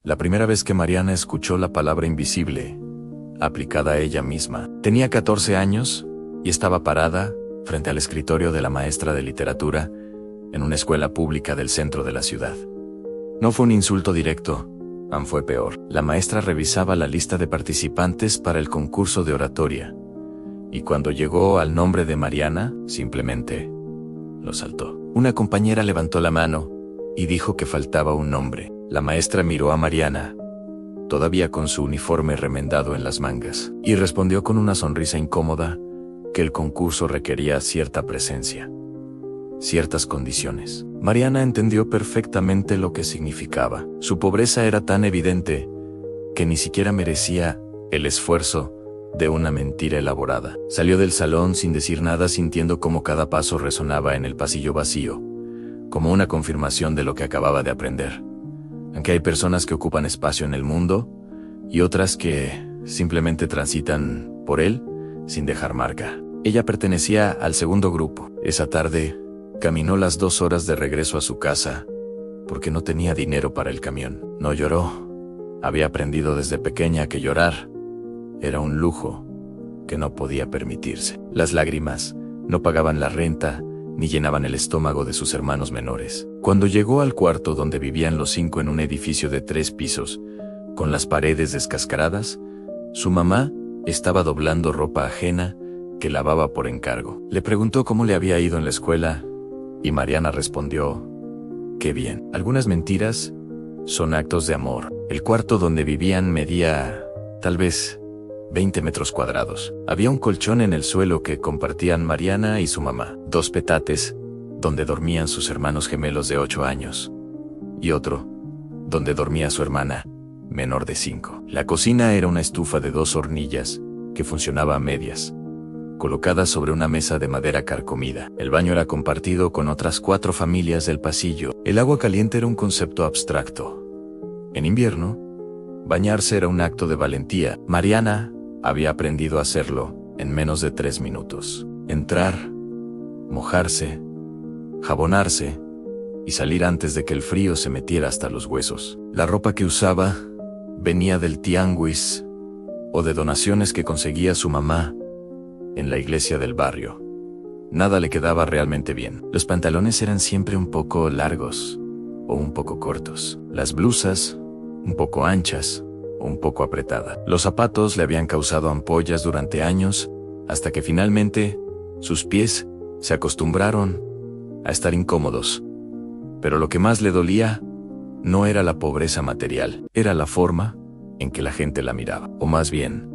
La primera vez que Mariana escuchó la palabra invisible, aplicada a ella misma. Tenía 14 años y estaba parada frente al escritorio de la maestra de literatura en una escuela pública del centro de la ciudad. No fue un insulto directo, fue peor. La maestra revisaba la lista de participantes para el concurso de oratoria, y cuando llegó al nombre de Mariana, simplemente lo saltó. Una compañera levantó la mano y dijo que faltaba un nombre. La maestra miró a Mariana, todavía con su uniforme remendado en las mangas, y respondió con una sonrisa incómoda que el concurso requería cierta presencia, ciertas condiciones. Mariana entendió perfectamente lo que significaba. Su pobreza era tan evidente que ni siquiera merecía el esfuerzo de una mentira elaborada. Salió del salón sin decir nada, sintiendo cómo cada paso resonaba en el pasillo vacío, como una confirmación de lo que acababa de aprender. Aunque hay personas que ocupan espacio en el mundo y otras que simplemente transitan por él sin dejar marca. Ella pertenecía al segundo grupo. Esa tarde, caminó las 2 horas de regreso a su casa porque no tenía dinero para el camión. No lloró. Había aprendido desde pequeña que llorar era un lujo que no podía permitirse. Las lágrimas no pagaban la renta ni llenaban el estómago de sus hermanos menores. Cuando llegó al cuarto donde vivían los 5 en un edificio de 3 pisos, con las paredes descascaradas, su mamá estaba doblando ropa ajena que lavaba por encargo. Le preguntó cómo le había ido en la escuela, y Mariana respondió: «Qué bien». Algunas mentiras son actos de amor. El cuarto donde vivían medía, tal vez, 20 metros cuadrados. Había un colchón en el suelo que compartían Mariana y su mamá, 2 petates, donde dormían sus hermanos gemelos de 8 años, y otro, donde dormía su hermana, menor de 5. La cocina era una estufa de 2 hornillas, que funcionaba a medias, colocada sobre una mesa de madera carcomida. El baño era compartido con otras 4 familias del pasillo. El agua caliente era un concepto abstracto. En invierno, bañarse era un acto de valentía. Mariana había aprendido a hacerlo en menos de 3 minutos. Entrar, mojarse, jabonarse y salir antes de que el frío se metiera hasta los huesos. La ropa que usaba venía del tianguis o de donaciones que conseguía su mamá en la iglesia del barrio. Nada le quedaba realmente bien. Los pantalones eran siempre un poco largos o un poco cortos. Las blusas, un poco anchas o un poco apretadas. Los zapatos le habían causado ampollas durante años, hasta que finalmente sus pies se acostumbraron a estar incómodos. Pero lo que más le dolía no era la pobreza material, era la forma en que la gente la miraba, o más bien,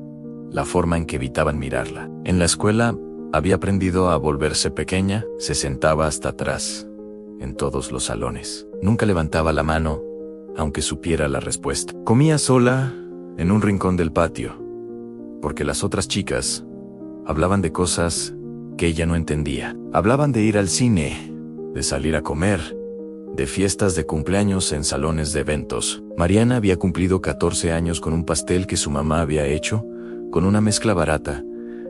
la forma en que evitaban mirarla. En la escuela había aprendido a volverse pequeña, se sentaba hasta atrás, en todos los salones. Nunca levantaba la mano, aunque supiera la respuesta. Comía sola en un rincón del patio, porque las otras chicas hablaban de cosas que ella no entendía. Hablaban de ir al cine, de salir a comer, de fiestas de cumpleaños en salones de eventos. Mariana había cumplido 14 años con un pastel que su mamá había hecho, con una mezcla barata,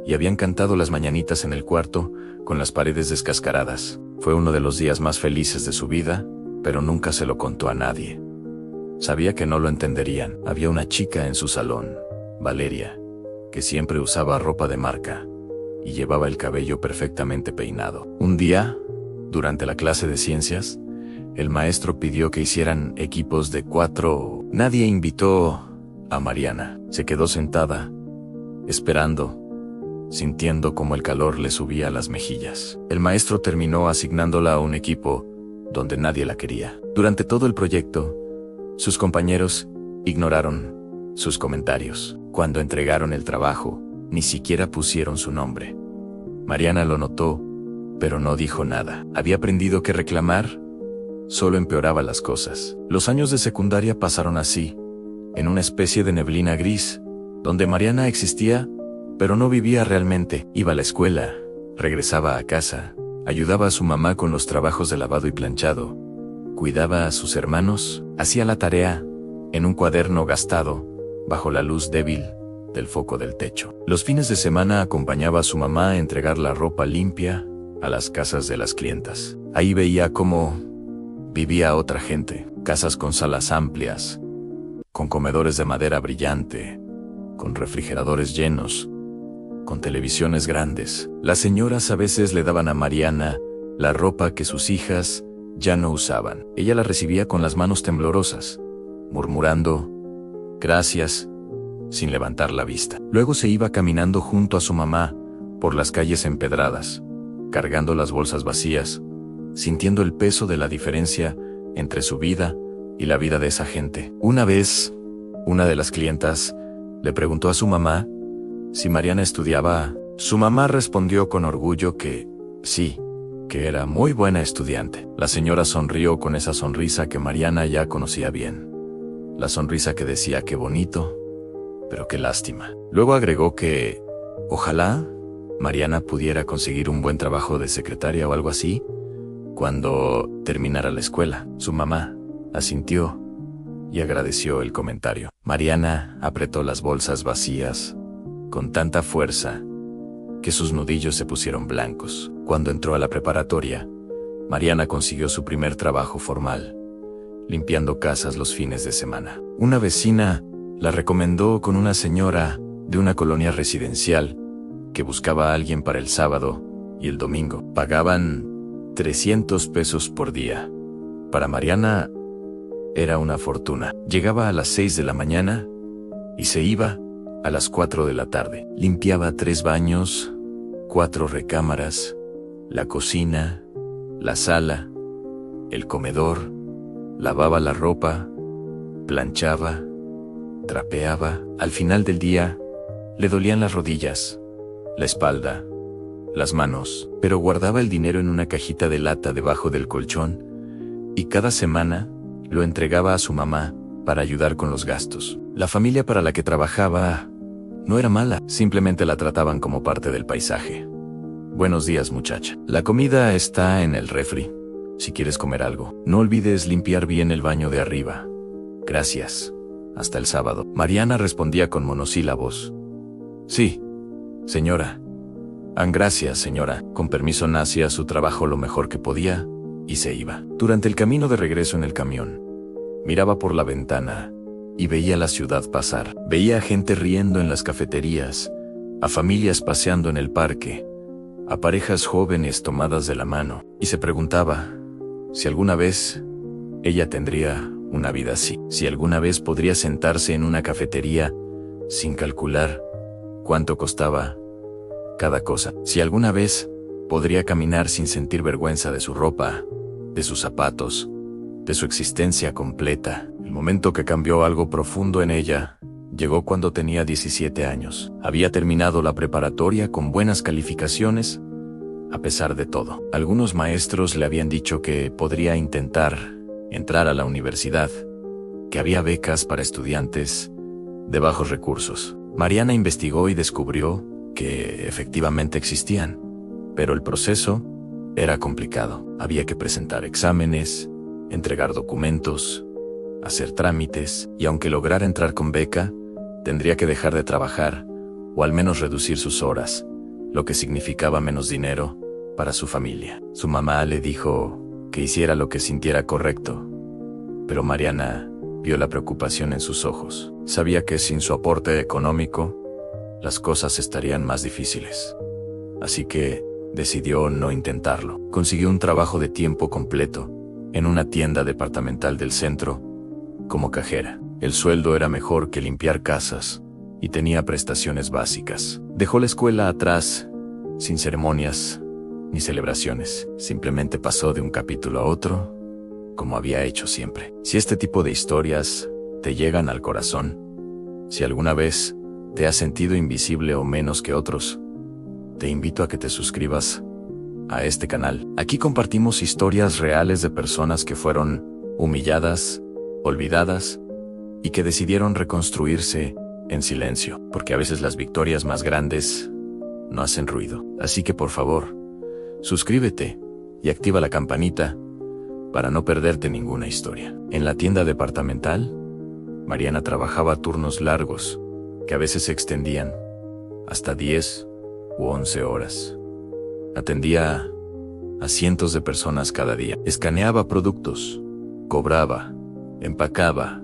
y habían cantado las mañanitas en el cuarto, con las paredes descascaradas. Fue uno de los días más felices de su vida, pero nunca se lo contó a nadie. Sabía que no lo entenderían. Había una chica en su salón, Valeria, que siempre usaba ropa de marca y llevaba el cabello perfectamente peinado. Un día, durante la clase de ciencias, el maestro pidió que hicieran equipos de 4. Nadie invitó a Mariana. Se quedó sentada, esperando, sintiendo cómo el calor le subía a las mejillas. El maestro terminó asignándola a un equipo donde nadie la quería. Durante todo el proyecto, sus compañeros ignoraron sus comentarios. Cuando entregaron el trabajo, ni siquiera pusieron su nombre. Mariana lo notó, pero no dijo nada. Había aprendido que reclamar solo empeoraba las cosas. Los años de secundaria pasaron así, en una especie de neblina gris, donde Mariana existía, pero no vivía realmente. Iba a la escuela, regresaba a casa, ayudaba a su mamá con los trabajos de lavado y planchado, cuidaba a sus hermanos, hacía la tarea en un cuaderno gastado, bajo la luz débil del foco del techo. Los fines de semana acompañaba a su mamá a entregar la ropa limpia a las casas de las clientas. Ahí veía cómo vivía otra gente, casas con salas amplias, con comedores de madera brillante, con refrigeradores llenos, con televisiones grandes. Las señoras a veces le daban a Mariana la ropa que sus hijas ya no usaban. Ella la recibía con las manos temblorosas, murmurando «gracias», sin levantar la vista. Luego se iba caminando junto a su mamá por las calles empedradas, cargando las bolsas vacías, sintiendo el peso de la diferencia entre su vida y la vida de esa gente. Una vez, una de las clientas le preguntó a su mamá si Mariana estudiaba. Su mamá respondió con orgullo que sí, que era muy buena estudiante. La señora sonrió con esa sonrisa que Mariana ya conocía bien. La sonrisa que decía qué bonito, pero qué lástima. Luego agregó que ojalá Mariana pudiera conseguir un buen trabajo de secretaria o algo así cuando terminara la escuela. Su mamá asintió y agradeció el comentario. Mariana apretó las bolsas vacías con tanta fuerza que sus nudillos se pusieron blancos. Cuando entró a la preparatoria, Mariana consiguió su primer trabajo formal, limpiando casas los fines de semana. Una vecina la recomendó con una señora de una colonia residencial que buscaba a alguien para el sábado y el domingo. Pagaban 300 pesos por día. Para Mariana era una fortuna. Llegaba a las 6 de la mañana y se iba a las 4 de la tarde. Limpiaba 3 baños, 4 recámaras, la cocina, la sala, el comedor, lavaba la ropa, planchaba, trapeaba. Al final del día, le dolían las rodillas, la espalda, las manos, pero guardaba el dinero en una cajita de lata debajo del colchón y cada semana lo entregaba a su mamá para ayudar con los gastos. La familia para la que trabajaba no era mala, simplemente la trataban como parte del paisaje. Buenos días, muchacha. La comida está en el refri. Si quieres comer algo, no olvides limpiar bien el baño de arriba. Gracias. Hasta el sábado. Mariana respondía con monosílabos. Sí, señora. Gracias, señora. Con permiso, hacía su trabajo lo mejor que podía y se iba. Durante el camino de regreso en el camión, miraba por la ventana y veía la ciudad pasar. Veía a gente riendo en las cafeterías, a familias paseando en el parque, a parejas jóvenes tomadas de la mano, y se preguntaba si alguna vez ella tendría una vida así, si alguna vez podría sentarse en una cafetería sin calcular cuánto costaba cada cosa, si alguna vez podría caminar sin sentir vergüenza de su ropa, de sus zapatos, de su existencia completa. El momento que cambió algo profundo en ella llegó cuando tenía 17 años. Había terminado la preparatoria con buenas calificaciones, a pesar de todo. Algunos maestros le habían dicho que podría intentar entrar a la universidad, que había becas para estudiantes de bajos recursos. Mariana investigó y descubrió que efectivamente existían, pero el proceso era complicado. Había que presentar exámenes, entregar documentos, hacer trámites, y aunque lograra entrar con beca, tendría que dejar de trabajar, o al menos reducir sus horas, lo que significaba menos dinero para su familia. Su mamá le dijo que hiciera lo que sintiera correcto, pero Mariana vio la preocupación en sus ojos. Sabía que sin su aporte económico, las cosas estarían más difíciles. Así que decidió no intentarlo. Consiguió un trabajo de tiempo completo en una tienda departamental del centro como cajera. El sueldo era mejor que limpiar casas y tenía prestaciones básicas. Dejó la escuela atrás, sin ceremonias ni celebraciones. Simplemente pasó de un capítulo a otro, como había hecho siempre. Si este tipo de historias te llegan al corazón, si alguna vez te has sentido invisible o menos que otros, te invito a que te suscribas a este canal. Aquí compartimos historias reales de personas que fueron humilladas, olvidadas y que decidieron reconstruirse en silencio, porque a veces las victorias más grandes no hacen ruido. Así que por favor, suscríbete y activa la campanita para no perderte ninguna historia. En la tienda departamental, Mariana trabajaba turnos largos, que a veces se extendían hasta 10 u 11 horas. Atendía a cientos de personas cada día. Escaneaba productos, cobraba, empacaba,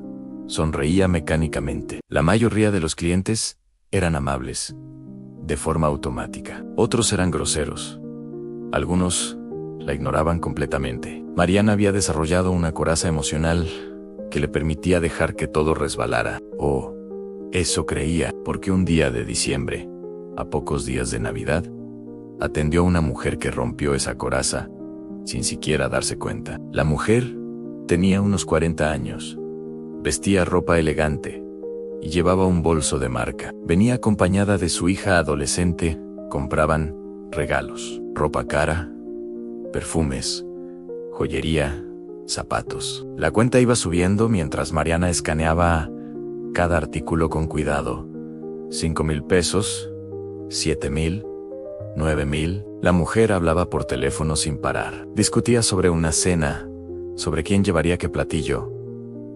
Sonreía mecánicamente. La mayoría de los clientes eran amables, de forma automática. Otros eran groseros. Algunos la ignoraban completamente. Mariana había desarrollado una coraza emocional que le permitía dejar que todo resbalara. O eso creía, porque un día de diciembre, a pocos días de Navidad, atendió a una mujer que rompió esa coraza sin siquiera darse cuenta. La mujer tenía unos 40 años. Vestía ropa elegante y llevaba un bolso de marca. Venía acompañada de su hija adolescente. Compraban regalos, ropa cara, perfumes, joyería, zapatos. La cuenta iba subiendo mientras Mariana escaneaba cada artículo con cuidado. 5,000 pesos, 7,000, 9,000. La mujer hablaba por teléfono sin parar. Discutía sobre una cena, sobre quién llevaría qué platillo,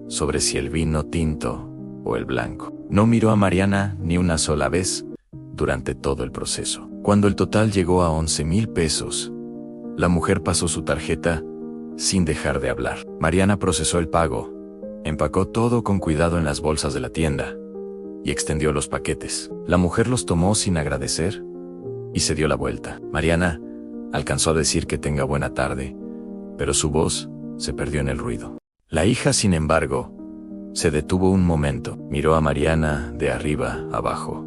sobre si el vino tinto o el blanco. No miró a Mariana ni una sola vez durante todo el proceso. Cuando el total llegó a 11,000 pesos, la mujer pasó su tarjeta sin dejar de hablar. Mariana procesó el pago, empacó todo con cuidado en las bolsas de la tienda y extendió los paquetes. La mujer los tomó sin agradecer y se dio la vuelta. Mariana alcanzó a decir que tenga buena tarde, pero su voz se perdió en el ruido. La hija, sin embargo, se detuvo un momento. Miró a Mariana de arriba abajo.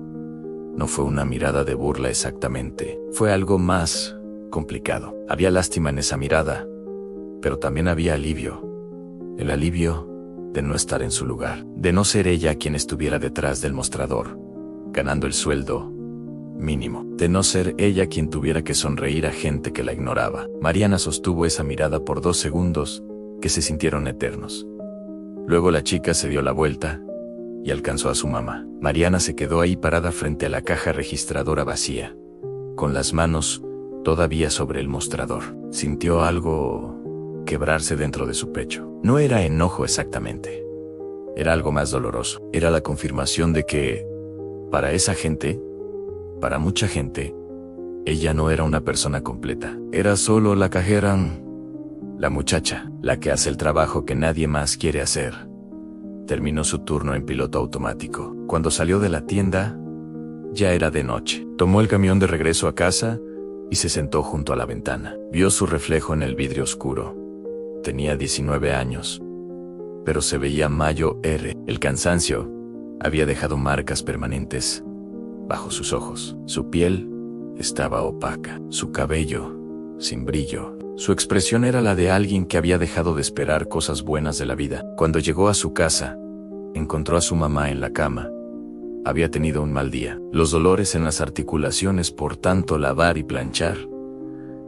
No fue una mirada de burla exactamente. Fue algo más complicado. Había lástima en esa mirada, pero también había alivio. El alivio de no estar en su lugar, de no ser ella quien estuviera detrás del mostrador, ganando el sueldo mínimo, de no ser ella quien tuviera que sonreír a gente que la ignoraba. Mariana sostuvo esa mirada por 2 segundos que se sintieron eternos. Luego la chica se dio la vuelta y alcanzó a su mamá. Mariana se quedó ahí parada frente a la caja registradora vacía, con las manos todavía sobre el mostrador. Sintió algo quebrarse dentro de su pecho. No era enojo exactamente. Era algo más doloroso. Era la confirmación de que, para esa gente, para mucha gente, ella no era una persona completa. Era solo la cajera, la muchacha, la que hace el trabajo que nadie más quiere hacer. Terminó su turno en piloto automático. Cuando salió de la tienda, ya era de noche. Tomó el camión de regreso a casa y se sentó junto a la ventana. Vio su reflejo en el vidrio oscuro. Tenía 19 años, pero se veía mayo R. El cansancio había dejado marcas permanentes bajo sus ojos. Su piel estaba opaca, su cabello sin brillo. Su expresión era la de alguien que había dejado de esperar cosas buenas de la vida. Cuando llegó a su casa, encontró a su mamá en la cama. Había tenido un mal día. Los dolores en las articulaciones por tanto lavar y planchar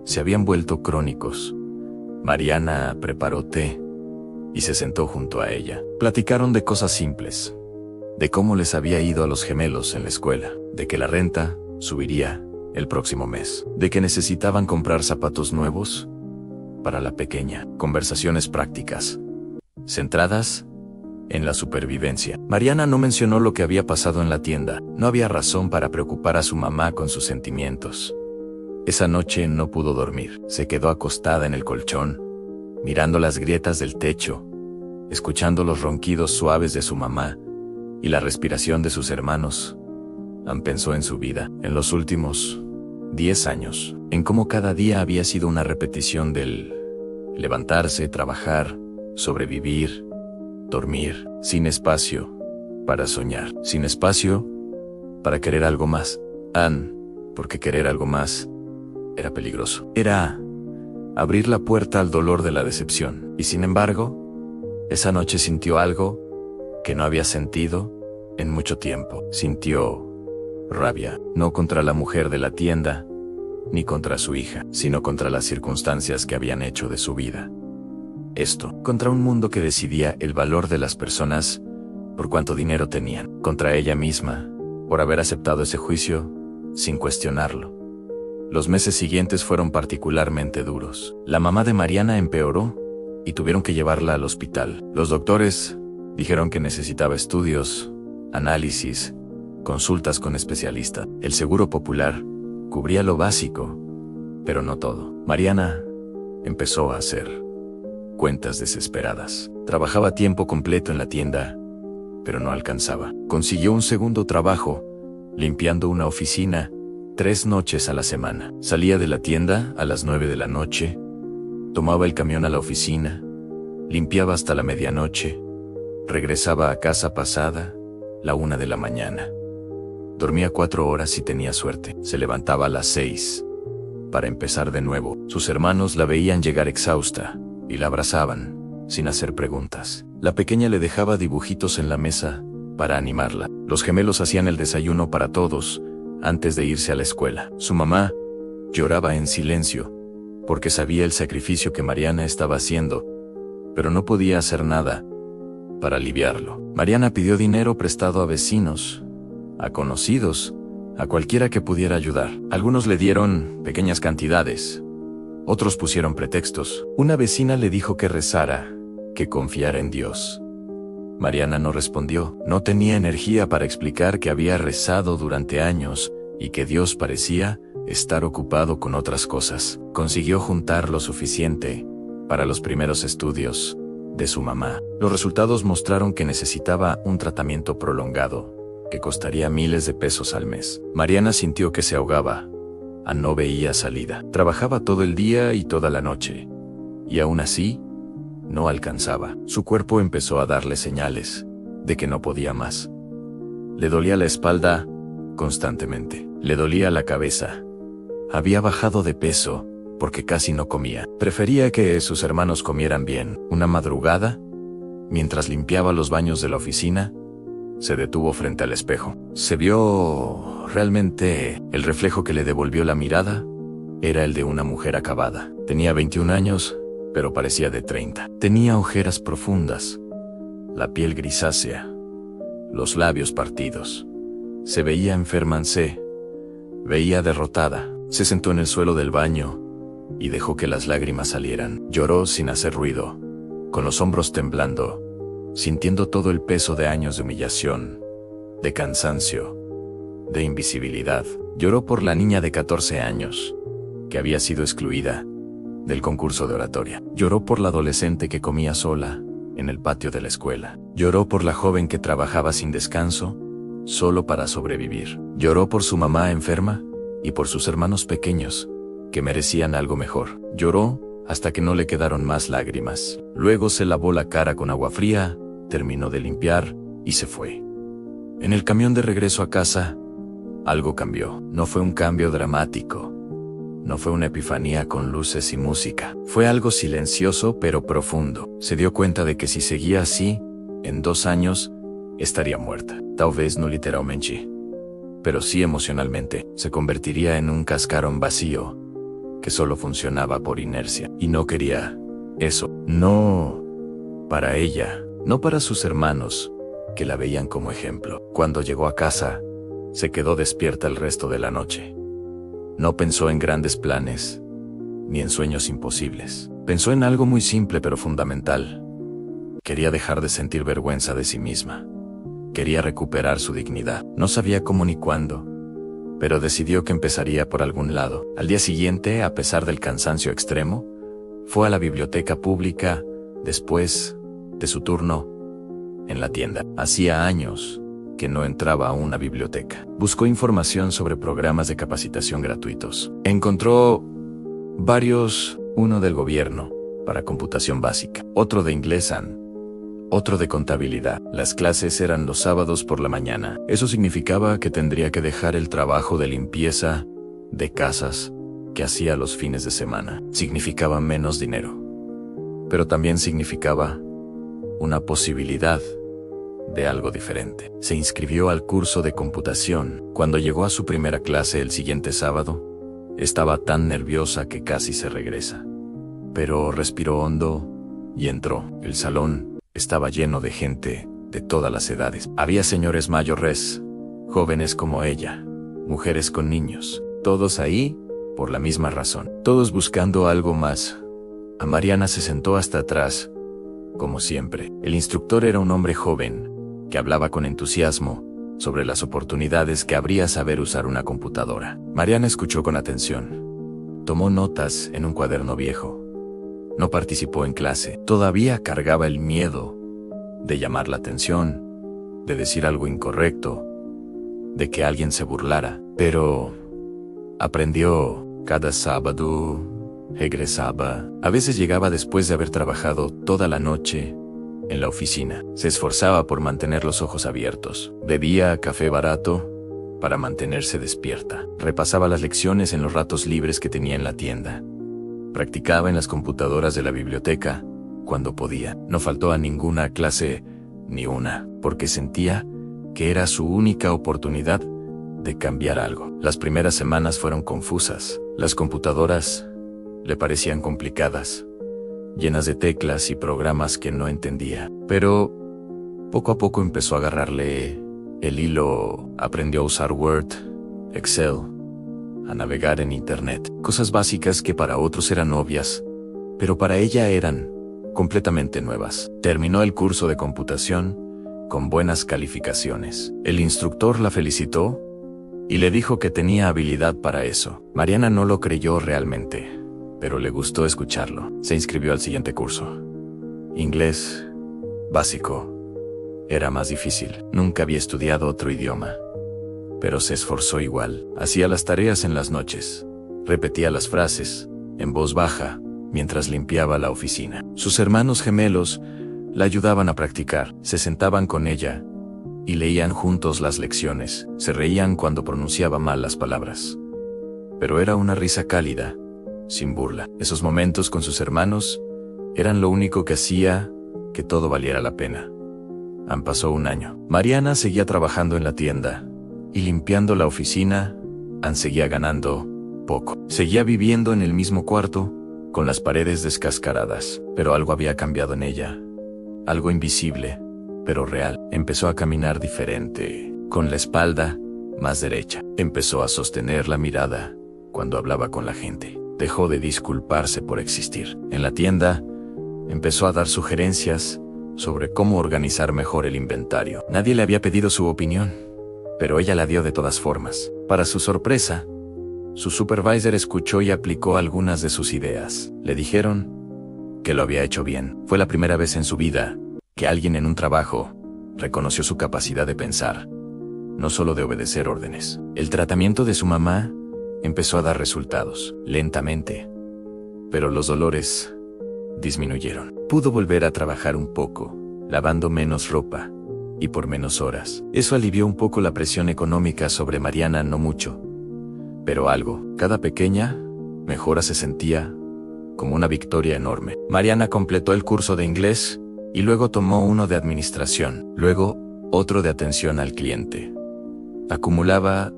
se habían vuelto crónicos. Mariana preparó té y se sentó junto a ella. Platicaron de cosas simples, de cómo les había ido a los gemelos en la escuela, de que la renta subiría el próximo mes, de que necesitaban comprar zapatos nuevos para la pequeña. Conversaciones prácticas, centradas en la supervivencia. Mariana no mencionó lo que había pasado en la tienda. No había razón para preocupar a su mamá con sus sentimientos. Esa noche no pudo dormir. Se quedó acostada en el colchón, mirando las grietas del techo, escuchando los ronquidos suaves de su mamá y la respiración de sus hermanos. Pensó en su vida, en los últimos 10 años, en cómo cada día había sido una repetición del levantarse, trabajar, sobrevivir, dormir, sin espacio para soñar, sin espacio para querer algo más. Porque querer algo más era peligroso. Era abrir la puerta al dolor de la decepción. Y sin embargo, esa noche sintió algo que no había sentido en mucho tiempo. Sintió rabia, no contra la mujer de la tienda, ni contra su hija, sino contra las circunstancias que habían hecho de su vida. Esto, contra un mundo que decidía el valor de las personas por cuánto dinero tenían, contra ella misma, por haber aceptado ese juicio sin cuestionarlo. Los meses siguientes fueron particularmente duros. La mamá de Mariana empeoró y tuvieron que llevarla al hospital. Los doctores dijeron que necesitaba estudios, análisis, consultas con especialistas. El seguro popular cubría lo básico, pero no todo. Mariana empezó a hacer cuentas desesperadas. Trabajaba a tiempo completo en la tienda, pero no alcanzaba. Consiguió un segundo trabajo, limpiando una oficina, 3 noches a la semana. Salía de la tienda a las 9 de la noche, tomaba el camión a la oficina, limpiaba hasta la medianoche, regresaba a casa pasada la 1 de la mañana. Dormía 4 horas si tenía suerte. Se levantaba a las 6 para empezar de nuevo. Sus hermanos la veían llegar exhausta y la abrazaban, sin hacer preguntas. La pequeña le dejaba dibujitos en la mesa para animarla. Los gemelos hacían el desayuno para todos antes de irse a la escuela. Su mamá lloraba en silencio porque sabía el sacrificio que Mariana estaba haciendo, pero no podía hacer nada para aliviarlo. Mariana pidió dinero prestado a vecinos, a conocidos, a cualquiera que pudiera ayudar. Algunos le dieron pequeñas cantidades, otros pusieron pretextos. Una vecina le dijo que rezara, que confiara en Dios. Mariana no respondió. No tenía energía para explicar que había rezado durante años y que Dios parecía estar ocupado con otras cosas. Consiguió juntar lo suficiente para los primeros estudios de su mamá. Los resultados mostraron que necesitaba un tratamiento prolongado, que costaría miles de pesos al mes. Mariana sintió que se ahogaba. No veía salida. Trabajaba todo el día y toda la noche, y aún así, no alcanzaba. Su cuerpo empezó a darle señales de que no podía más. Le dolía la espalda constantemente. Le dolía la cabeza. Había bajado de peso porque casi no comía. Prefería que sus hermanos comieran bien. Una madrugada, mientras limpiaba los baños de la oficina, se detuvo frente al espejo. Se vio realmente. El reflejo que le devolvió la mirada era el de una mujer acabada. Tenía 21 años, pero parecía de 30. Tenía ojeras profundas, la piel grisácea, los labios partidos. Se veía enferma, se veía derrotada. Se sentó en el suelo del baño y dejó que las lágrimas salieran. Lloró sin hacer ruido, con los hombros temblando, sintiendo todo el peso de años de humillación, de cansancio, de invisibilidad. Lloró por la niña de 14 años, que había sido excluida del concurso de oratoria. Lloró por la adolescente que comía sola en el patio de la escuela. Lloró por la joven que trabajaba sin descanso, solo para sobrevivir. Lloró por su mamá enferma y por sus hermanos pequeños, que merecían algo mejor. Lloró hasta que no le quedaron más lágrimas. Luego se lavó la cara con agua fría, terminó de limpiar y se fue. En el camión de regreso a casa, algo cambió. No fue un cambio dramático. No fue una epifanía con luces y música. Fue algo silencioso pero profundo. Se dio cuenta de que si seguía así, en 2 años, estaría muerta. Tal vez no literalmente, pero sí emocionalmente. Se convertiría en un cascarón vacío, que solo funcionaba por inercia. Y no quería eso. No para ella, no para sus hermanos, que la veían como ejemplo. Cuando llegó a casa, se quedó despierta el resto de la noche. No pensó en grandes planes, ni en sueños imposibles. Pensó en algo muy simple pero fundamental. Quería dejar de sentir vergüenza de sí misma. Quería recuperar su dignidad. No sabía cómo ni cuándo, pero decidió que empezaría por algún lado. Al día siguiente, a pesar del cansancio extremo, fue a la biblioteca pública después de su turno en la tienda. Hacía años que no entraba a una biblioteca. Buscó información sobre programas de capacitación gratuitos. Encontró varios, uno del gobierno, para computación básica, otro de inglés, otro de contabilidad. Las clases eran los sábados por la mañana. Eso significaba que tendría que dejar el trabajo de limpieza de casas que hacía los fines de semana. Significaba menos dinero, pero también significaba una posibilidad de algo diferente. Se inscribió al curso de computación. Cuando llegó a su primera clase el siguiente sábado, estaba tan nerviosa que casi se regresa. Pero respiró hondo y entró. El salón estaba lleno de gente de todas las edades. Había señores mayores, jóvenes como ella, mujeres con niños, todos ahí por la misma razón, todos buscando algo más. A Mariana se sentó hasta atrás, como siempre. El instructor era un hombre joven, que hablaba con entusiasmo sobre las oportunidades que habría saber usar una computadora. Mariana escuchó con atención. Tomó notas en un cuaderno viejo. No participó en clase. Todavía cargaba el miedo de llamar la atención, de decir algo incorrecto, de que alguien se burlara, pero aprendió. Cada sábado regresaba. A veces llegaba después de haber trabajado toda la noche en la oficina. Se esforzaba por mantener los ojos abiertos. Bebía café barato para mantenerse despierta. Repasaba las lecciones en los ratos libres que tenía en la tienda. Practicaba en las computadoras de la biblioteca cuando podía. No faltó a ninguna clase, ni una, porque sentía que era su única oportunidad de cambiar algo. Las primeras semanas fueron confusas. Las computadoras le parecían complicadas, llenas de teclas y programas que no entendía. Pero poco a poco empezó a agarrarle el hilo. Aprendió a usar Word, Excel, a navegar en Internet. Cosas básicas que para otros eran obvias, pero para ella eran completamente nuevas. Terminó el curso de computación con buenas calificaciones. El instructor la felicitó y le dijo que tenía habilidad para eso. Mariana no lo creyó realmente, pero le gustó escucharlo. Se inscribió al siguiente curso. Inglés básico. Era más difícil. Nunca había estudiado otro idioma, pero se esforzó igual. Hacía las tareas en las noches. Repetía las frases en voz baja mientras limpiaba la oficina. Sus hermanos gemelos la ayudaban a practicar. Se sentaban con ella y leían juntos las lecciones. Se reían cuando pronunciaba mal las palabras, pero era una risa cálida, sin burla. Esos momentos con sus hermanos eran lo único que hacía que todo valiera la pena. Pasó un año. Mariana seguía trabajando en la tienda y limpiando la oficina. Seguía ganando poco. Seguía viviendo en el mismo cuarto, con las paredes descascaradas, pero algo había cambiado en ella. Algo invisible, pero real. Empezó a caminar diferente, con la espalda más derecha. Empezó a sostener la mirada cuando hablaba con la gente. Dejó de disculparse por existir. En la tienda, empezó a dar sugerencias sobre cómo organizar mejor el inventario. Nadie le había pedido su opinión, pero ella la dio de todas formas. Para su sorpresa, su supervisor escuchó y aplicó algunas de sus ideas. Le dijeron que lo había hecho bien. Fue la primera vez en su vida que alguien en un trabajo reconoció su capacidad de pensar, no solo de obedecer órdenes. El tratamiento de su mamá empezó a dar resultados, lentamente, pero los dolores disminuyeron. Pudo volver a trabajar un poco, lavando menos ropa y por menos horas. Eso alivió un poco la presión económica sobre Mariana, no mucho, pero algo. Cada pequeña mejora se sentía como una victoria enorme. Mariana completó el curso de inglés y luego tomó uno de administración, luego otro de atención al cliente. Acumulaba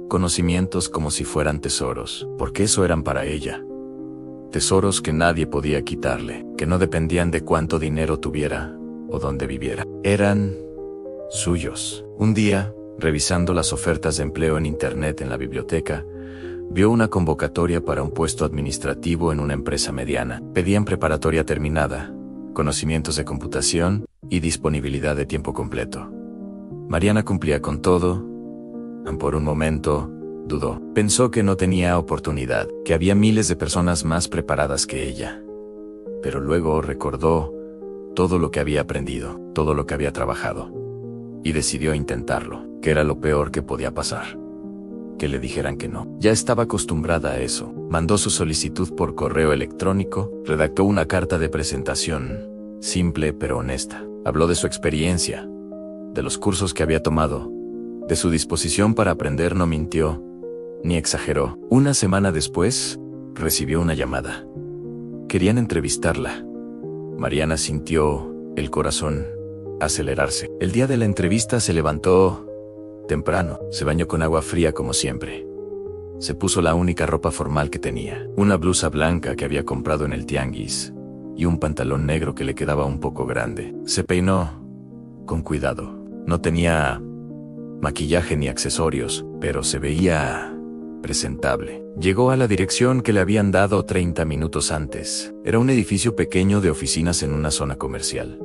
conocimientos como si fueran tesoros, porque eso eran para ella. Tesoros que nadie podía quitarle, que no dependían de cuánto dinero tuviera o dónde viviera. Eran suyos. Un día, revisando las ofertas de empleo en Internet en la biblioteca, vio una convocatoria para un puesto administrativo en una empresa mediana. Pedían preparatoria terminada, conocimientos de computación y disponibilidad de tiempo completo. Mariana cumplía con todo. Por un momento, dudó. Pensó que no tenía oportunidad, que había miles de personas más preparadas que ella. Pero luego recordó todo lo que había aprendido, todo lo que había trabajado, y decidió intentarlo, que era lo peor que podía pasar. Que le dijeran que no. Ya estaba acostumbrada a eso. Mandó su solicitud por correo electrónico, redactó una carta de presentación, simple pero honesta. Habló de su experiencia, de los cursos que había tomado, de su disposición para aprender. No mintió, ni exageró. Una semana después, recibió una llamada. Querían entrevistarla. Mariana sintió el corazón acelerarse. El día de la entrevista se levantó temprano, se bañó con agua fría como siempre. Se puso la única ropa formal que tenía, una blusa blanca que había comprado en el tianguis y un pantalón negro que le quedaba un poco grande. Se peinó con cuidado. No tenía maquillaje ni accesorios, pero se veía presentable. Llegó a la dirección que le habían dado 30 minutos antes. Era un edificio pequeño de oficinas en una zona comercial.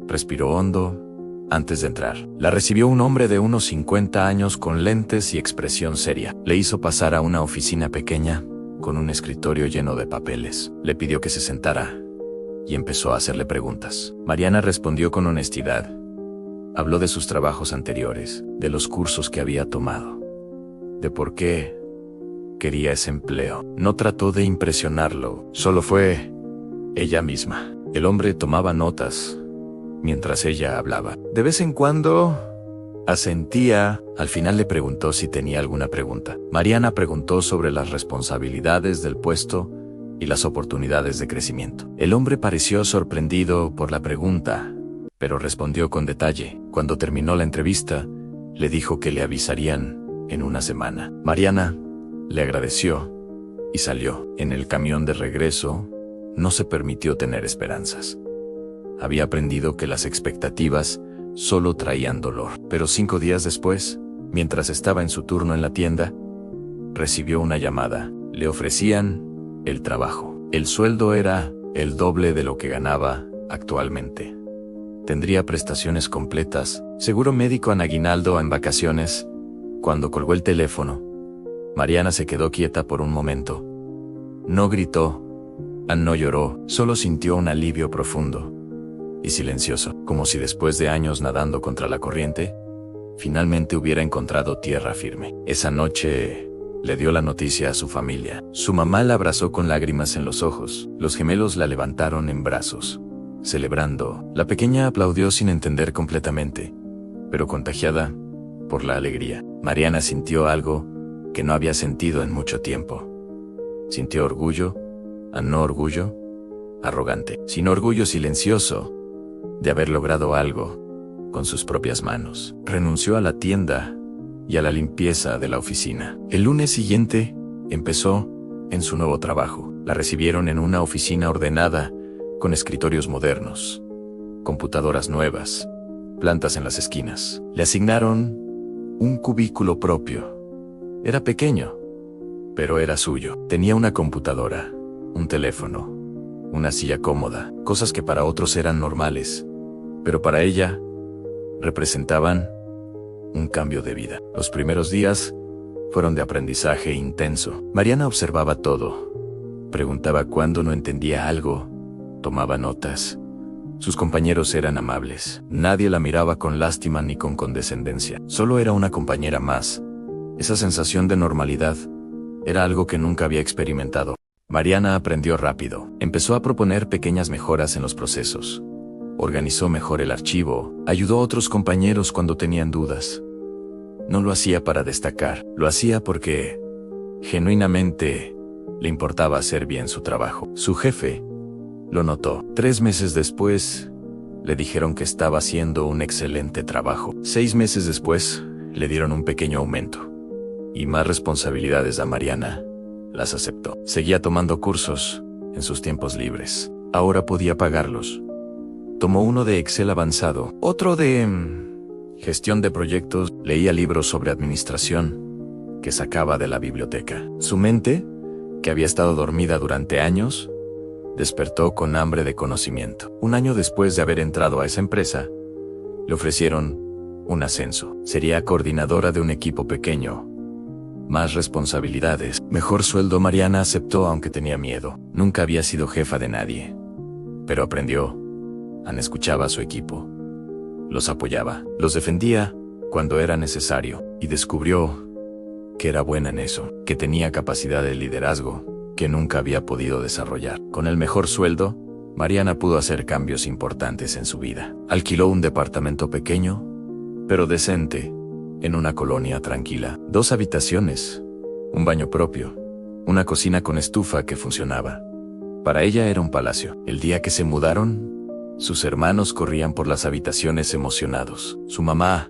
Respiró hondo antes de entrar. La recibió un hombre de unos 50 años con lentes y expresión seria. Le hizo pasar a una oficina pequeña, con un escritorio lleno de papeles. Le pidió que se sentara y empezó a hacerle preguntas. Mariana respondió con honestidad. Habló de sus trabajos anteriores, de los cursos que había tomado, de por qué quería ese empleo. No trató de impresionarlo, solo fue ella misma. El hombre tomaba notas mientras ella hablaba. De vez en cuando asentía. Al final le preguntó si tenía alguna pregunta. Mariana preguntó sobre las responsabilidades del puesto y las oportunidades de crecimiento. El hombre pareció sorprendido por la pregunta, pero respondió con detalle. Cuando terminó la entrevista, le dijo que le avisarían en una semana. Mariana le agradeció y salió. En el camión de regreso, no se permitió tener esperanzas. Había aprendido que las expectativas solo traían dolor. Pero 5 días después, mientras estaba en su turno en la tienda, recibió una llamada. Le ofrecían el trabajo. El sueldo era el doble de lo que ganaba actualmente. Tendría prestaciones completas, seguro médico en aguinaldo en vacaciones. Cuando colgó el teléfono, Mariana se quedó quieta por un momento. No gritó, no lloró, solo sintió un alivio profundo y silencioso, como si después de años nadando contra la corriente, finalmente hubiera encontrado tierra firme. Esa noche le dio la noticia a su familia. Su mamá la abrazó con lágrimas en los ojos. Los gemelos la levantaron en brazos, celebrando. La pequeña aplaudió sin entender completamente, pero contagiada por la alegría. Mariana sintió algo que no había sentido en mucho tiempo. Sintió orgullo, no orgullo, arrogante, sino orgullo silencioso de haber logrado algo con sus propias manos. Renunció a la tienda y a la limpieza de la oficina. El lunes siguiente empezó en su nuevo trabajo. La recibieron en una oficina ordenada, con escritorios modernos, computadoras nuevas, plantas en las esquinas. Le asignaron un cubículo propio. Era pequeño, pero era suyo. Tenía una computadora, un teléfono, una silla cómoda, cosas que para otros eran normales, pero para ella representaban un cambio de vida. Los primeros días fueron de aprendizaje intenso. Mariana observaba todo, preguntaba cuando no entendía algo, tomaba notas. Sus compañeros eran amables. Nadie la miraba con lástima ni con condescendencia. Solo era una compañera más. Esa sensación de normalidad era algo que nunca había experimentado. Mariana aprendió rápido. Empezó a proponer pequeñas mejoras en los procesos. Organizó mejor el archivo, ayudó a otros compañeros cuando tenían dudas. No lo hacía para destacar, lo hacía porque genuinamente le importaba hacer bien su trabajo. Su jefe lo notó. 3 meses después, le dijeron que estaba haciendo un excelente trabajo. 6 meses después, le dieron un pequeño aumento y más responsabilidades a Mariana. Las aceptó. Seguía tomando cursos en sus tiempos libres. Ahora podía pagarlos. Tomó uno de Excel avanzado, otro de gestión de proyectos. Leía libros sobre administración que sacaba de la biblioteca. Su mente, que había estado dormida durante años, despertó con hambre de conocimiento. 1 año después de haber entrado a esa empresa, le ofrecieron un ascenso. Sería coordinadora de un equipo pequeño. Más responsabilidades, mejor sueldo. Mariana aceptó aunque tenía miedo. Nunca había sido jefa de nadie, pero aprendió. Escuchaba a su equipo. Los apoyaba, los defendía cuando era necesario, y descubrió que era buena en eso, que tenía capacidad de liderazgo que nunca había podido desarrollar. Con el mejor sueldo, Mariana pudo hacer cambios importantes en su vida. Alquiló un departamento pequeño, pero decente, en una colonia tranquila. 2 habitaciones, un baño propio, una cocina con estufa que funcionaba. Para ella era un palacio. El día que se mudaron, sus hermanos corrían por las habitaciones emocionados. Su mamá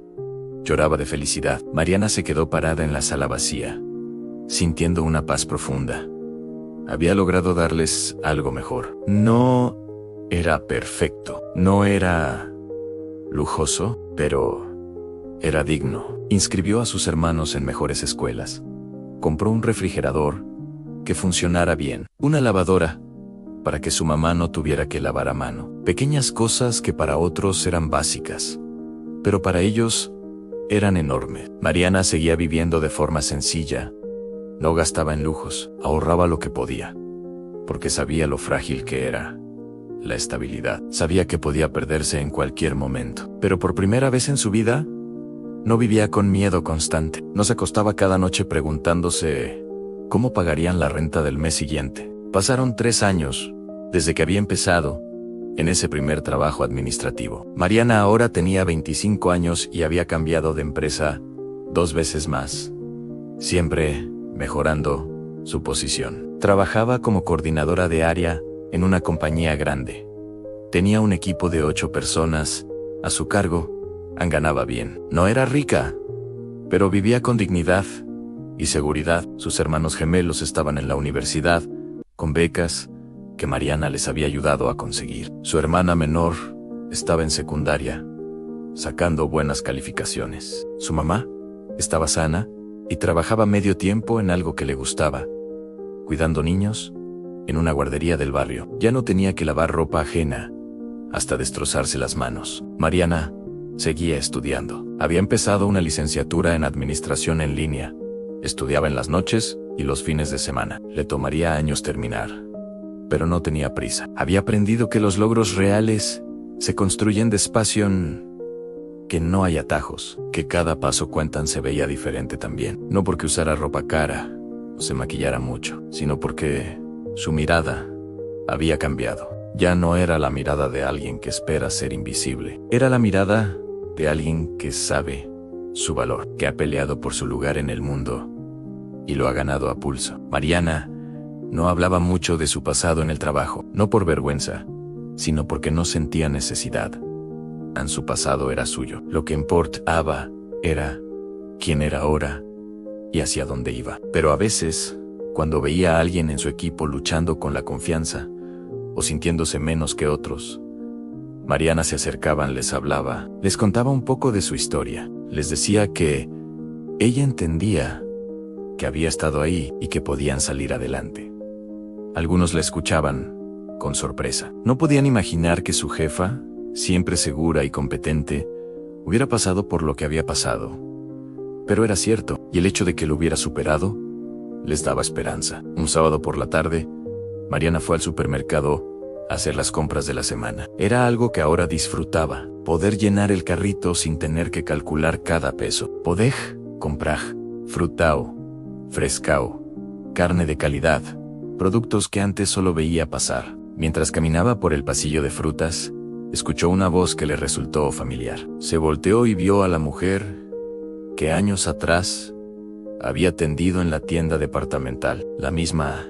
lloraba de felicidad. Mariana se quedó parada en la sala vacía, sintiendo una paz profunda. Había logrado darles algo mejor. No era perfecto, no era lujoso, pero era digno. Inscribió a sus hermanos en mejores escuelas. Compró un refrigerador que funcionara bien, una lavadora para que su mamá no tuviera que lavar a mano. Pequeñas cosas que para otros eran básicas, pero para ellos eran enormes. Mariana seguía viviendo de forma sencilla. No gastaba en lujos, ahorraba lo que podía, porque sabía lo frágil que era la estabilidad. Sabía que podía perderse en cualquier momento. Pero por primera vez en su vida, no vivía con miedo constante. No se acostaba cada noche preguntándose cómo pagarían la renta del mes siguiente. Pasaron 3 años desde que había empezado en ese primer trabajo administrativo. Mariana ahora tenía 25 años y había cambiado de empresa 2 veces más, siempre mejorando su posición. Trabajaba como coordinadora de área en una compañía grande. Tenía un equipo de 8 personas a su cargo. Ganaba bien. No era rica, pero vivía con dignidad y seguridad. Sus hermanos gemelos estaban en la universidad, con becas que Mariana les había ayudado a conseguir. Su hermana menor estaba en secundaria, sacando buenas calificaciones. Su mamá estaba sana y trabajaba medio tiempo en algo que le gustaba, cuidando niños en una guardería del barrio. Ya no tenía que lavar ropa ajena hasta destrozarse las manos. Mariana seguía estudiando. Había empezado una licenciatura en administración en línea. Estudiaba en las noches y los fines de semana. Le tomaría años terminar, pero no tenía prisa. Había aprendido que los logros reales se construyen despacio, que no hay atajos, que cada paso cuentan. Se veía diferente también. No porque usara ropa cara o se maquillara mucho, sino porque su mirada había cambiado. Ya no era la mirada de alguien que espera ser invisible. Era la mirada de alguien que sabe su valor, que ha peleado por su lugar en el mundo y lo ha ganado a pulso. Mariana no hablaba mucho de su pasado en el trabajo, no por vergüenza, sino porque no sentía necesidad. Su pasado era suyo. Lo que importaba era quién era ahora y hacia dónde iba. Pero a veces, cuando veía a alguien en su equipo luchando con la confianza o sintiéndose menos que otros, Mariana se acercaba, les hablaba, les contaba un poco de su historia. Les decía que ella entendía que había estado ahí y que podían salir adelante. Algunos la escuchaban con sorpresa. No podían imaginar que su jefa, siempre segura y competente, hubiera pasado por lo que había pasado. Pero era cierto, y el hecho de que lo hubiera superado les daba esperanza. Un sábado por la tarde, Mariana fue al supermercado a hacer las compras de la semana. Era algo que ahora disfrutaba, poder llenar el carrito sin tener que calcular cada peso. Poder comprar frutao, frescao, carne de calidad, productos que antes solo veía pasar. Mientras caminaba por el pasillo de frutas, escuchó una voz que le resultó familiar. Se volteó y vio a la mujer que años atrás había atendido en la tienda departamental, la misma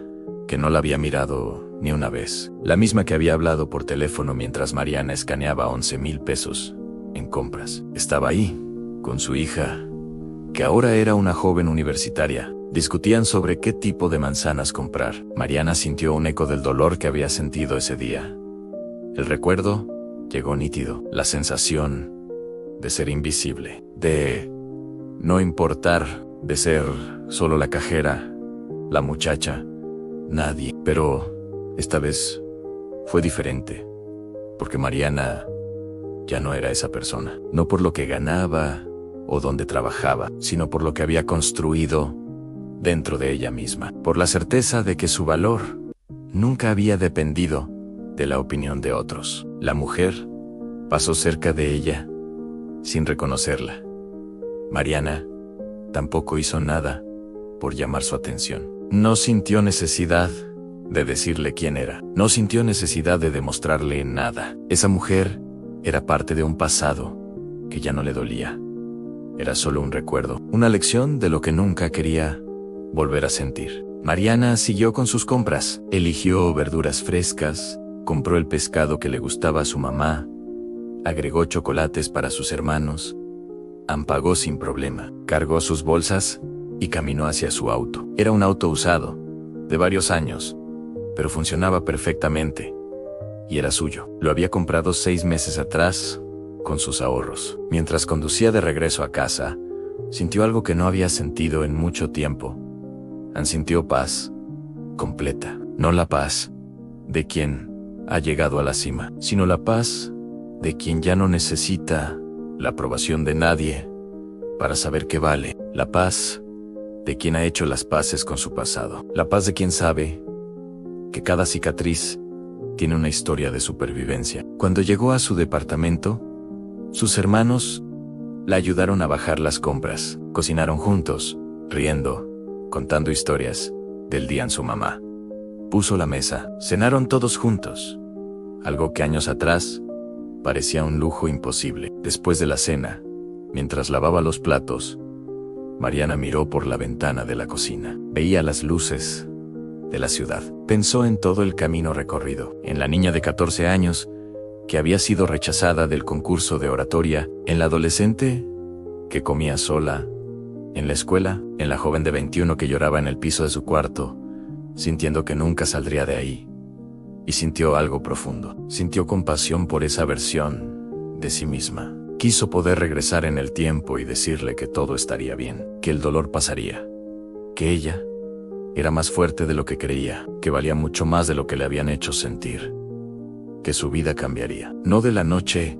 que no la había mirado ni una vez, la misma que había hablado por teléfono mientras Mariana escaneaba 11,000 pesos en compras. Estaba ahí, con su hija, que ahora era una joven universitaria. Discutían sobre qué tipo de manzanas comprar. Mariana sintió un eco del dolor que había sentido ese día. El recuerdo llegó nítido, la sensación de ser invisible, de no importar, de ser solo la cajera, la muchacha, nadie. Pero esta vez fue diferente, porque Mariana ya no era esa persona. No por lo que ganaba o donde trabajaba, sino por lo que había construido dentro de ella misma, por la certeza de que su valor nunca había dependido de la opinión de otros. La mujer pasó cerca de ella sin reconocerla. Mariana tampoco hizo nada por llamar su atención. No sintió necesidad de decirle quién era. No sintió necesidad de demostrarle nada. Esa mujer era parte de un pasado que ya no le dolía. Era solo un recuerdo, una lección de lo que nunca quería volver a sentir. Mariana siguió con sus compras. Eligió verduras frescas, compró el pescado que le gustaba a su mamá, agregó chocolates para sus hermanos, pagó sin problema, cargó sus bolsas y caminó hacia su auto. Era un auto usado, de varios años, pero funcionaba perfectamente y era suyo. Lo había comprado 6 meses atrás con sus ahorros. Mientras conducía de regreso a casa, sintió algo que no había sentido en mucho tiempo. Sintió paz completa. No la paz de quien ha llegado a la cima, sino la paz de quien ya no necesita la aprobación de nadie para saber que vale. La paz de quien ha hecho las paces con su pasado. La paz de quien sabe que cada cicatriz tiene una historia de supervivencia. Cuando llegó a su departamento, sus hermanos la ayudaron a bajar las compras. Cocinaron juntos, riendo, contando historias del día en su mamá. Puso la mesa. Cenaron todos juntos, algo que años atrás parecía un lujo imposible. Después de la cena, mientras lavaba los platos, Mariana miró por la ventana de la cocina. Veía las luces de la ciudad. Pensó en todo el camino recorrido, en la niña de 14 años que había sido rechazada del concurso de oratoria, en la adolescente que comía sola en la escuela, en la joven de 21 que lloraba en el piso de su cuarto, sintiendo que nunca saldría de ahí. Y sintió algo profundo. Sintió compasión por esa versión de sí misma. Quiso poder regresar en el tiempo y decirle que todo estaría bien, que el dolor pasaría, que ella era más fuerte de lo que creía, que valía mucho más de lo que le habían hecho sentir, que su vida cambiaría, no de la noche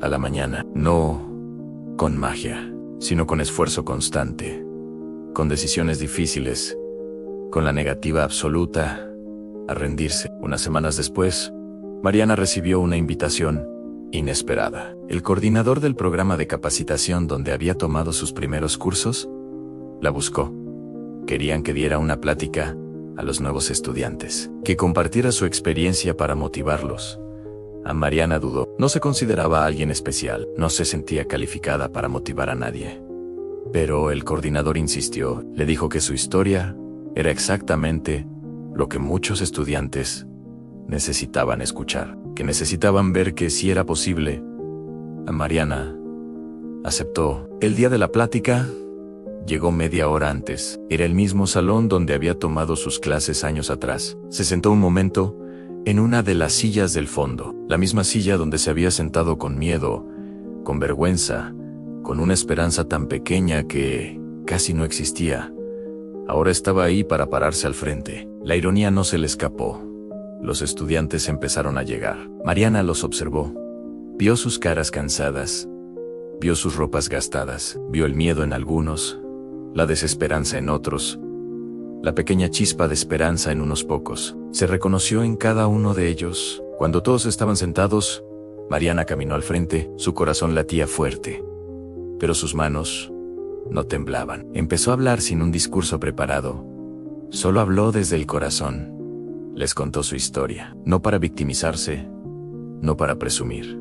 a la mañana, no con magia, sino con esfuerzo constante, con decisiones difíciles, con la negativa absoluta a rendirse. Unas semanas después, Mariana recibió una invitación inesperada. El coordinador del programa de capacitación donde había tomado sus primeros cursos la buscó. Querían que diera una plática a los nuevos estudiantes, que compartiera su experiencia para motivarlos. A Mariana dudó. No se consideraba alguien especial, no se sentía calificada para motivar a nadie. Pero el coordinador insistió, le dijo que su historia era exactamente lo que muchos estudiantes necesitaban escuchar, que necesitaban ver que sí era posible. A Mariana aceptó. El día de la plática llegó media hora antes. Era el mismo salón donde había tomado sus clases años atrás. Se sentó un momento en una de las sillas del fondo, la misma silla donde se había sentado con miedo, con vergüenza, con una esperanza tan pequeña que casi no existía. Ahora estaba ahí para pararse al frente. La ironía no se le escapó. Los estudiantes empezaron a llegar. Mariana los observó. Vio sus caras cansadas, vio sus ropas gastadas, vio el miedo en algunos, la desesperanza en otros, la pequeña chispa de esperanza en unos pocos. Se reconoció en cada uno de ellos. Cuando todos estaban sentados, Mariana caminó al frente. Su corazón latía fuerte, pero sus manos no temblaban. Empezó a hablar sin un discurso preparado. Solo habló desde el corazón. Les contó su historia, no para victimizarse, no para presumir,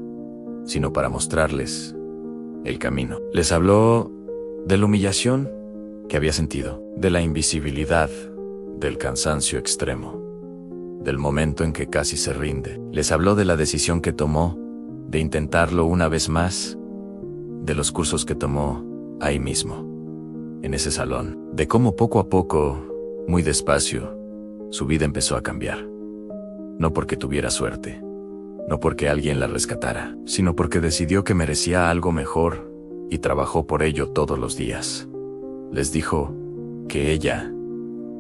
sino para mostrarles el camino. Les habló de la humillación que había sentido, de la invisibilidad, del cansancio extremo, del momento en que casi se rinde. Les habló de la decisión que tomó, de intentarlo una vez más, de los cursos que tomó ahí mismo, en ese salón, de cómo poco a poco, muy despacio, su vida empezó a cambiar. No porque tuviera suerte, no porque alguien la rescatara, sino porque decidió que merecía algo mejor y trabajó por ello todos los días. Les dijo que ella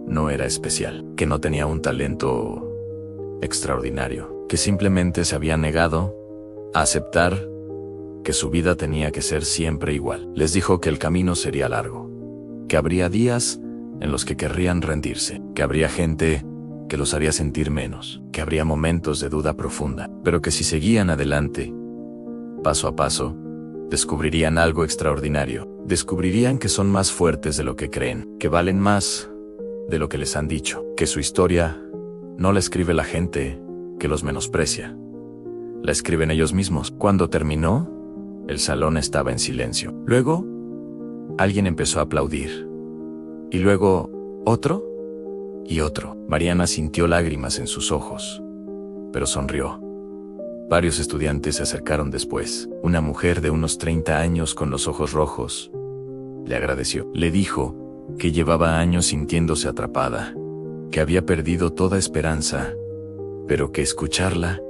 no era especial, que no tenía un talento extraordinario, que simplemente se había negado a aceptar que su vida tenía que ser siempre igual. Les dijo que el camino sería largo, que habría días en los que querrían rendirse, que habría gente que los haría sentir menos, que habría momentos de duda profunda, pero que si seguían adelante, paso a paso, descubrirían algo extraordinario. Descubrirían que son más fuertes de lo que creen, que valen más de lo que les han dicho, que su historia no la escribe la gente que los menosprecia, la escriben ellos mismos. Cuando terminó, el salón estaba en silencio. Luego, alguien empezó a aplaudir. Y luego, otro y otro. Mariana sintió lágrimas en sus ojos, pero sonrió. Varios estudiantes se acercaron después. Una mujer de unos 30 años con los ojos rojos le agradeció. Le dijo que llevaba años sintiéndose atrapada, que había perdido toda esperanza, pero que escucharla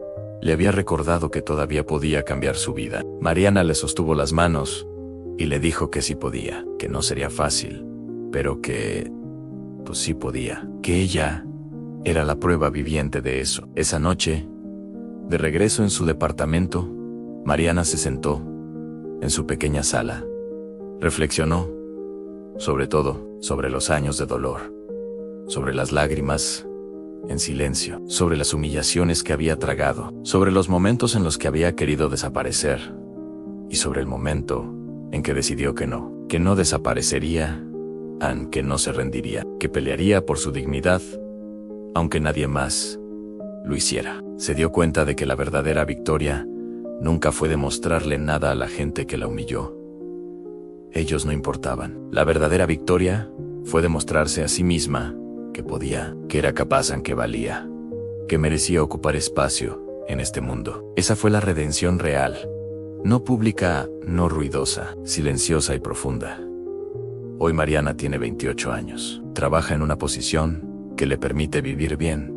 le había recordado que todavía podía cambiar su vida. Mariana le sostuvo las manos y le dijo que sí podía, que no sería fácil, pero que pues sí podía, que ella era la prueba viviente de eso. Esa noche, de regreso en su departamento, Mariana se sentó en su pequeña sala. Reflexionó, sobre todo, sobre los años de dolor, sobre las lágrimas en silencio, sobre las humillaciones que había tragado, sobre los momentos en los que había querido desaparecer, y sobre el momento en que decidió que no desaparecería, que no se rendiría, que pelearía por su dignidad, aunque nadie más lo hiciera. Se dio cuenta de que la verdadera victoria nunca fue demostrarle nada a la gente que la humilló. Ellos no importaban. La verdadera victoria fue demostrarse a sí misma que podía, que era capaz, que valía, que merecía ocupar espacio en este mundo. Esa fue la redención real, no pública, no ruidosa, silenciosa y profunda. Hoy Mariana tiene 28 años. Trabaja en una posición que le permite vivir bien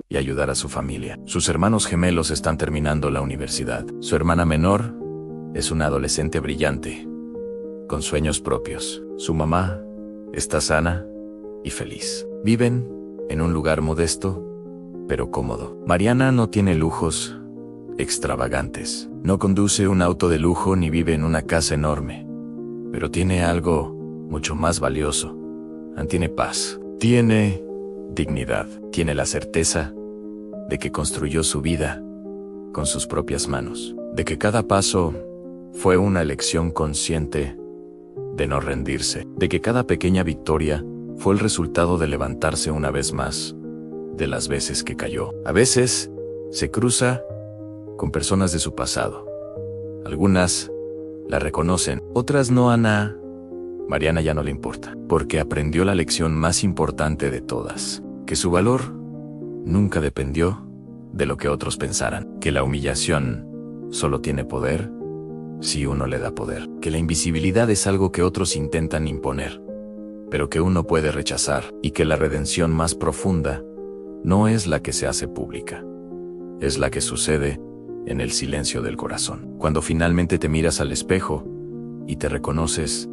y ayudar a su familia. Sus hermanos gemelos están terminando la universidad. Su hermana menor es una adolescente brillante, con sueños propios. Su mamá está sana y feliz. Viven en un lugar modesto, pero cómodo. Mariana no tiene lujos extravagantes. No conduce un auto de lujo ni vive en una casa enorme. Pero tiene algo mucho más valioso. Tiene paz. Tiene dignidad. Tiene la certeza de que construyó su vida con sus propias manos. De que cada paso fue una elección consciente de no rendirse. De que cada pequeña victoria fue el resultado de levantarse una vez más de las veces que cayó. A veces se cruza con personas de su pasado. Algunas la reconocen, otras no. Mariana ya no le importa, porque aprendió la lección más importante de todas, que su valor nunca dependió de lo que otros pensaran, que la humillación solo tiene poder si uno le da poder, que la invisibilidad es algo que otros intentan imponer, pero que uno puede rechazar, y que la redención más profunda no es la que se hace pública, es la que sucede en el silencio del corazón. Cuando finalmente te miras al espejo y te reconoces,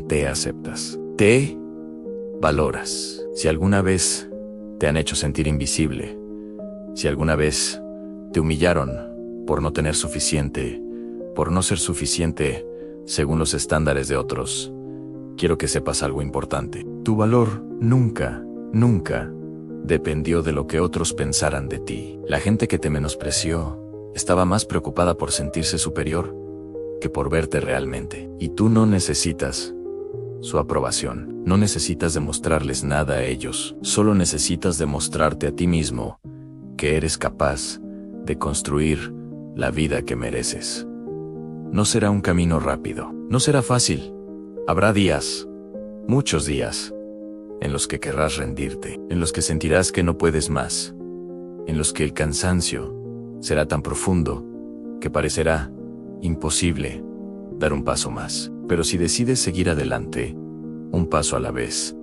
te aceptas, te valoras. Si alguna vez te han hecho sentir invisible, si alguna vez te humillaron por no tener suficiente, por no ser suficiente según los estándares de otros, quiero que sepas algo importante. Tu valor nunca dependió de lo que otros pensaran de ti. La gente que te menospreció estaba más preocupada por sentirse superior que por verte realmente. Y tú no necesitas su aprobación. No necesitas demostrarles nada a ellos. Solo necesitas demostrarte a ti mismo que eres capaz de construir la vida que mereces. No será un camino rápido. No será fácil. Habrá días, muchos días, en los que querrás rendirte, en los que sentirás que no puedes más, en los que el cansancio será tan profundo que parecerá imposible dar un paso más. Pero si decides seguir adelante, un paso a la vez,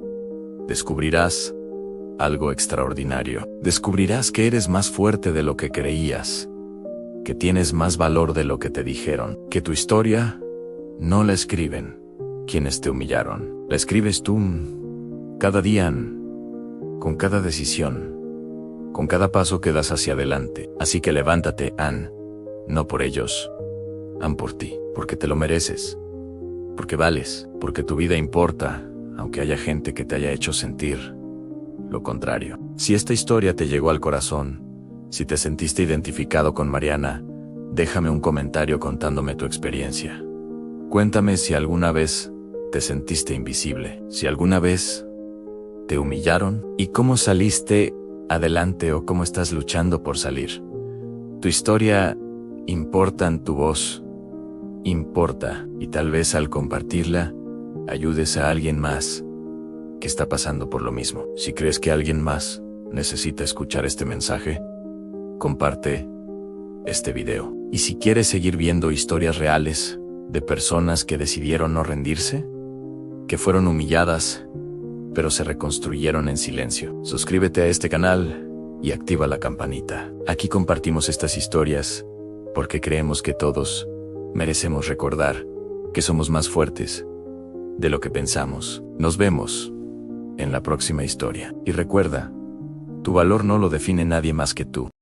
descubrirás algo extraordinario. Descubrirás que eres más fuerte de lo que creías, que tienes más valor de lo que te dijeron, que tu historia no la escriben quienes te humillaron, la escribes tú cada día, con cada decisión, con cada paso que das hacia adelante. Así que levántate, no por ellos, por ti, porque te lo mereces, porque vales, porque tu vida importa, aunque haya gente que te haya hecho sentir lo contrario. Si esta historia te llegó al corazón, si te sentiste identificado con Mariana, déjame un comentario contándome tu experiencia. Cuéntame si alguna vez te sentiste invisible, si alguna vez te humillaron, y cómo saliste adelante o cómo estás luchando por salir. Tu historia importa, tu voz importa, y tal vez al compartirla ayudes a alguien más que está pasando por lo mismo. Si crees que alguien más necesita escuchar este mensaje, comparte este video. Y si quieres seguir viendo historias reales de personas que decidieron no rendirse, que fueron humilladas, pero se reconstruyeron en silencio, suscríbete a este canal y activa la campanita. Aquí compartimos estas historias porque creemos que todos merecemos recordar que somos más fuertes de lo que pensamos. Nos vemos en la próxima historia. Y recuerda, tu valor no lo define nadie más que tú.